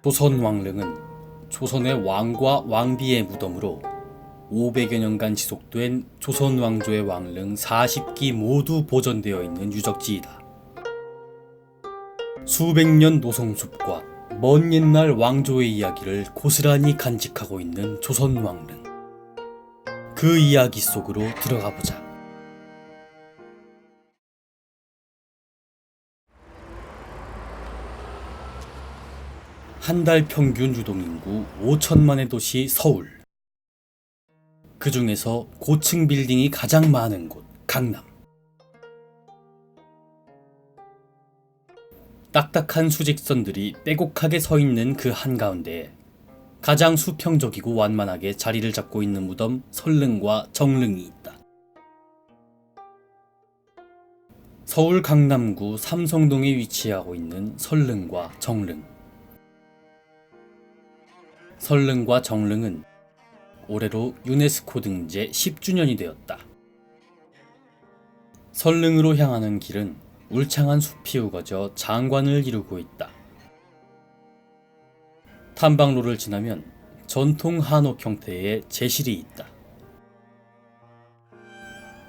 조선 왕릉은 조선의 왕과 왕비의 무덤으로 500여 년간 지속된 조선 왕조의 왕릉 40기 모두 보존되어 있는 유적지이다. 수백 년 노송숲과 먼 옛날 왕조의 이야기를 고스란히 간직하고 있는 조선 왕릉. 그 이야기 속으로 들어가 보자. 한 달 평균 유동인구 5천만의 도시 서울. 그 중에서 고층 빌딩이 가장 많은 곳, 강남. 딱딱한 수직선들이 빼곡하게 서 있는 그 한가운데에 가장 수평적이고 완만하게 자리를 잡고 있는 무덤 설릉과 정릉이 있다. 서울 강남구 삼성동에 위치하고 있는 설릉과 정릉. 설릉과 정릉은 올해로 유네스코 등재 10주년이 되었다. 설릉으로 향하는 길은 울창한 숲이 우거져 장관을 이루고 있다. 탐방로를 지나면 전통 한옥 형태의 제실이 있다.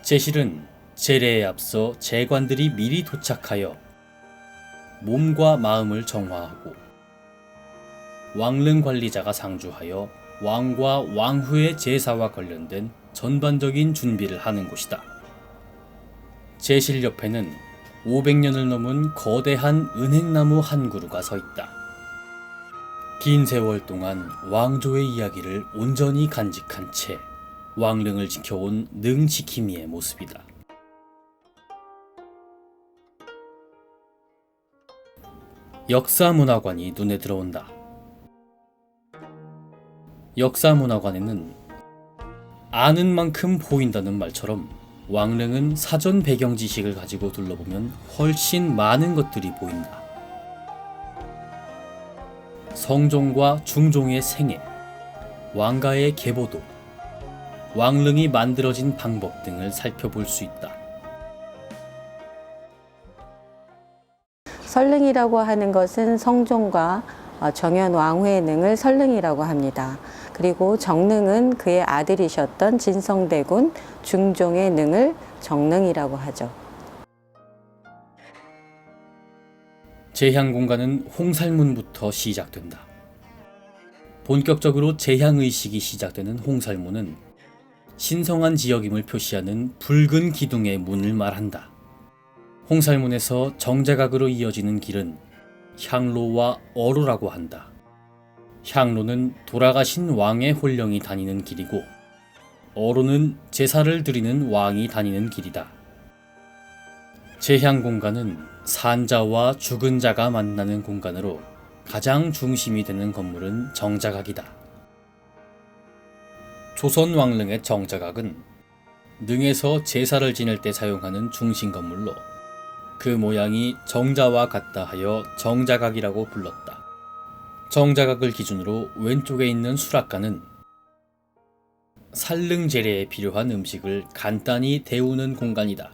제실은 제례에 앞서 제관들이 미리 도착하여 몸과 마음을 정화하고 왕릉 관리자가 상주하여 왕과 왕후의 제사와 관련된 전반적인 준비를 하는 곳이다. 제실 옆에는 500년을 넘은 거대한 은행나무 한 그루가 서 있다. 긴 세월 동안 왕조의 이야기를 온전히 간직한 채 왕릉을 지켜온 능지킴이의 모습이다. 역사문화관이 눈에 들어온다. 역사문화관에는 아는 만큼 보인다는 말처럼 왕릉은 사전 배경 지식을 가지고 둘러보면 훨씬 많은 것들이 보인다. 성종과 중종의 생애, 왕가의 계보도, 왕릉이 만들어진 방법 등을 살펴볼 수 있다. 설릉이라고 하는 것은 성종과 정현 왕후의 능을 설릉이라고 합니다. 그리고 정릉은 그의 아들이셨던 진성대군 중종의 능을 정릉이라고 하죠. 제향공간은 홍살문부터 시작된다. 본격적으로 제향의식이 시작되는 홍살문은 신성한 지역임을 표시하는 붉은 기둥의 문을 말한다. 홍살문에서 정자각으로 이어지는 길은 향로와 어로라고 한다. 향로는 돌아가신 왕의 혼령이 다니는 길이고 어로는 제사를 드리는 왕이 다니는 길이다. 제향공간은 산자와 죽은 자가 만나는 공간으로 가장 중심이 되는 건물은 정자각이다. 조선 왕릉의 정자각은 능에서 제사를 지낼 때 사용하는 중심 건물로 그 모양이 정자와 같다 하여 정자각이라고 불렀다. 정자각을 기준으로 왼쪽에 있는 수락관은 살릉 제례에 필요한 음식을 간단히 데우는 공간이다.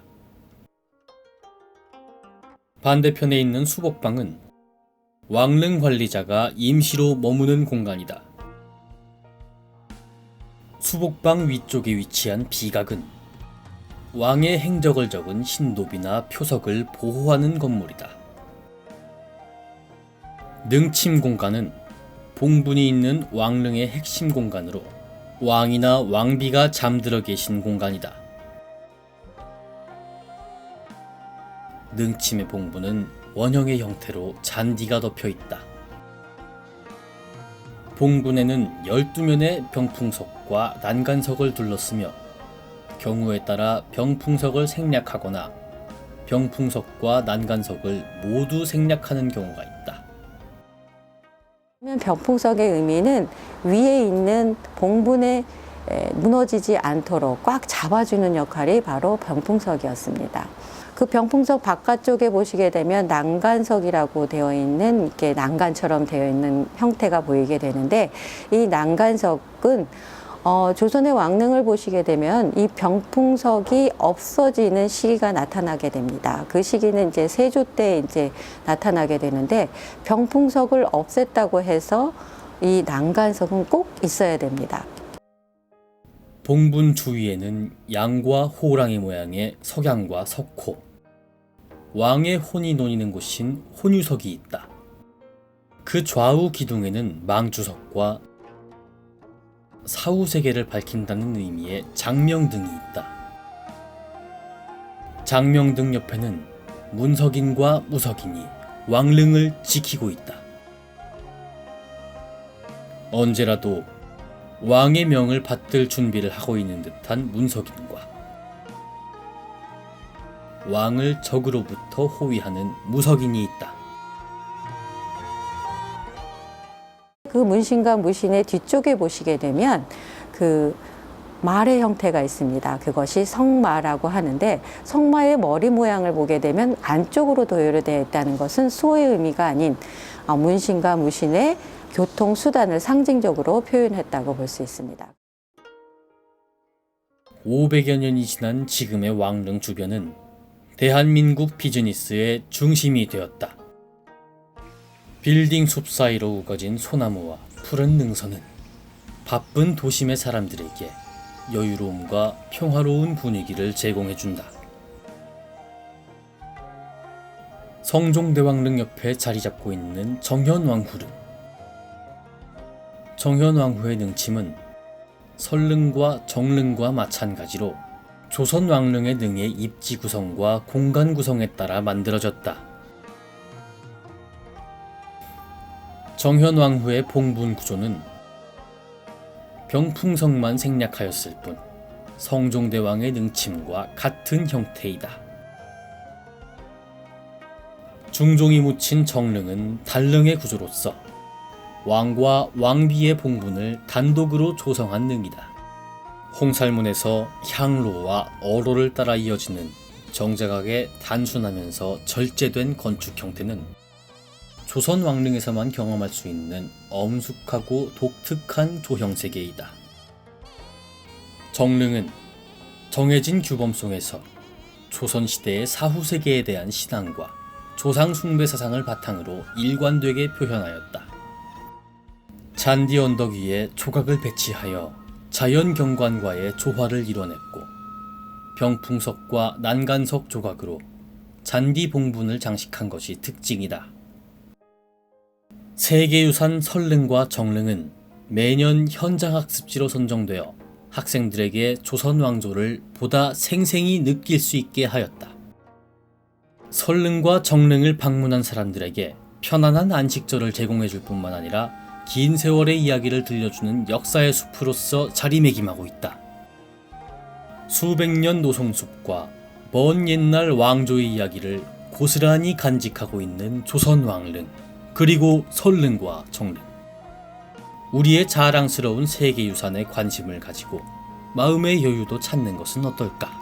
반대편에 있는 수복방은 왕릉 관리자가 임시로 머무는 공간이다. 수복방 위쪽에 위치한 비각은 왕의 행적을 적은 신도비나 표석을 보호하는 건물이다. 능침 공간은 봉분이 있는 왕릉의 핵심 공간으로 왕이나 왕비가 잠들어 계신 공간이다. 능침의 봉분은 원형의 형태로 잔디가 덮여 있다. 봉분에는 12면의 병풍석과 난간석을 둘렀으며 경우에 따라 병풍석을 생략하거나 병풍석과 난간석을 모두 생략하는 경우가 있다. 병풍석의 의미는 위에 있는 봉분에 무너지지 않도록 꽉 잡아주는 역할이 바로 병풍석이었습니다. 그 병풍석 바깥쪽에 보시게 되면 난간석이라고 되어 있는 이렇게 난간처럼 되어 있는 형태가 보이게 되는데 이 난간석은 조선의 왕릉을 보시게 되면 이 병풍석이 없어지는 시기가 나타나게 됩니다. 그 시기는 이제 세조 때 이제 나타나게 되는데 병풍석을 없앴다고 해서 이 난간석은 꼭 있어야 됩니다. 봉분 주위에는 양과 호랑이 모양의 석양과 석호, 왕의 혼이 논이는 곳인 혼유석이 있다. 그 좌우 기둥에는 망주석과 사후세계를 밝힌다는 의미의 장명등이 있다. 장명등 옆에는 문석인과 무석인이 왕릉을 지키고 있다. 언제라도 왕의 명을 받들 준비를 하고 있는 듯한 문석인과 왕을 적으로부터 호위하는 무석인이 있다. 그 문신과 무신의 뒤쪽에 보시게 되면 그 말의 형태가 있습니다. 그것이 성마라고 하는데 성마의 머리 모양을 보게 되면 안쪽으로 도열이 되어 있다는 것은 수호의 의미가 아닌 문신과 무신의 교통수단을 상징적으로 표현했다고 볼 수 있습니다. 500여 년이 지난 지금의 왕릉 주변은 대한민국 비즈니스의 중심이 되었다. 빌딩 숲 사이로 우거진 소나무와 푸른 능선은 바쁜 도심의 사람들에게 여유로움과 평화로운 분위기를 제공해준다. 성종대왕릉 옆에 자리 잡고 있는 정현왕후릉. 정현왕후의 능침은 설릉과 정릉과 마찬가지로 조선왕릉의 능의 입지 구성과 공간 구성에 따라 만들어졌다. 정현왕후의 봉분 구조는 병풍석만 생략하였을 뿐 성종대왕의 능침과 같은 형태이다. 중종이 묻힌 정릉은 달릉의 구조로서 왕과 왕비의 봉분을 단독으로 조성한 능이다. 홍살문에서 향로와 어로를 따라 이어지는 정자각의 단순하면서 절제된 건축 형태는 조선 왕릉에서만 경험할 수 있는 엄숙하고 독특한 조형세계이다. 정릉은 정해진 규범 속에서 조선시대의 사후세계에 대한 신앙과 조상 숭배 사상을 바탕으로 일관되게 표현하였다. 잔디 언덕 위에 조각을 배치하여 자연 경관과의 조화를 이뤄냈고 병풍석과 난간석 조각으로 잔디 봉분을 장식한 것이 특징이다. 세계유산 설릉과 정릉은 매년 현장학습지로 선정되어 학생들에게 조선 왕조를 보다 생생히 느낄 수 있게 하였다. 설릉과 정릉을 방문한 사람들에게 편안한 안식처를 제공해줄 뿐만 아니라 긴 세월의 이야기를 들려주는 역사의 숲으로서 자리매김하고 있다. 수백 년 노송숲과 먼 옛날 왕조의 이야기를 고스란히 간직하고 있는 조선 왕릉, 그리고 설릉과 정릉. 우리의 자랑스러운 세계유산에 관심을 가지고 마음의 여유도 찾는 것은 어떨까?